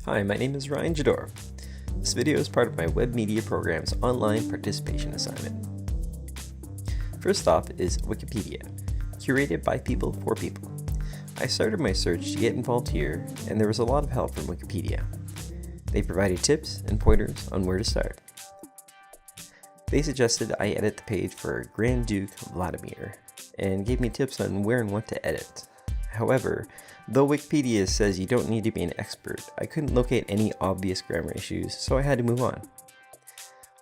Hi, my name is Ryan Jador. This video is part of my Web Media Program's online participation assignment. First off is Wikipedia, curated by people for people. I started my search to get involved here, and there was a lot of help from Wikipedia. They provided tips and pointers on where to start. They suggested I edit the page for Grand Duke Vladimir, and gave me tips on where and what to edit. However, though Wikipedia says you don't need to be an expert, I couldn't locate any obvious grammar issues, so I had to move on.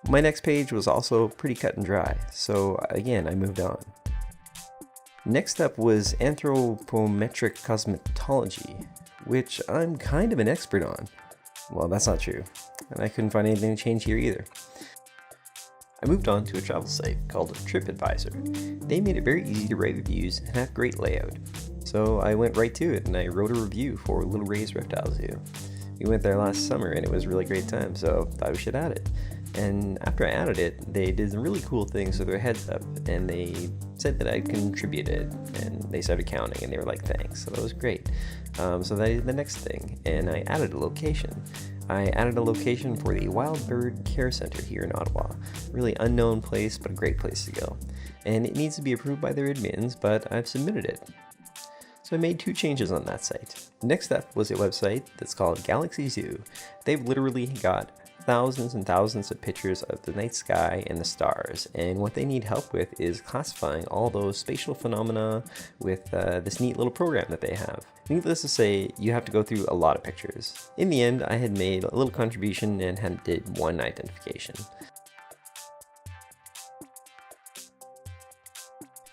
My next page was also pretty cut and dry, so again I moved on. Next up was anthropometric cosmetology, which I'm kind of an expert on. Well, that's not true, and I couldn't find anything to change here either. I moved on to a travel site called TripAdvisor. They made it very easy to write reviews and have great layout. So I went right to it and I wrote a review for Little Ray's Reptile Zoo. We went there last summer and it was a really great time, so thought we should add it. And after I added it, they did some really cool things with their heads up, and they said that I contributed, and they started counting, and they were like, thanks, so that was great. So that is the next thing, and I added a location. I added a location for the Wild Bird Care Center here in Ottawa. Really unknown place, but a great place to go. And it needs to be approved by their admins, but I've submitted it. So I made 2 changes on that site. Next up was a website that's called Galaxy Zoo. They've literally got thousands and thousands of pictures of the night sky and the stars, and what they need help with is classifying all those spatial phenomena with this neat little program that they have. Needless to say, you have to go through a lot of pictures. In the end, I had made a little contribution and did one identification.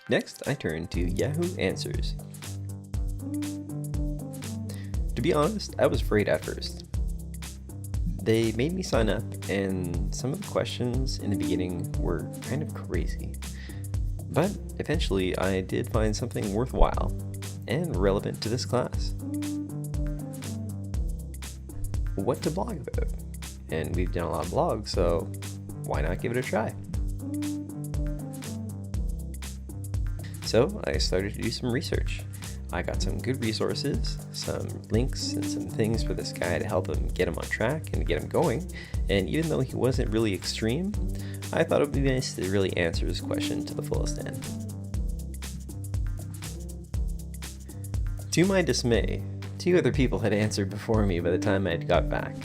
Next, I turned to Yahoo Answers. To be honest, I was afraid at first. They made me sign up, and some of the questions in the beginning were kind of crazy. But eventually I did find something worthwhile and relevant to this class. What to blog about? And we've done a lot of blogs, so why not give it a try? So I started to do some research. I got some good resources, some links, and some things for this guy to help him get him on track and get him going. And even though he wasn't really extreme, I thought it would be nice to really answer his question to the fullest end. To my dismay, 2 other people had answered before me by the time I had got back.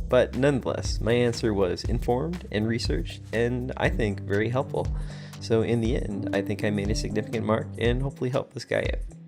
But nonetheless, my answer was informed and researched, and I think very helpful. So in the end, I think I made a significant mark and hopefully helped this guy out.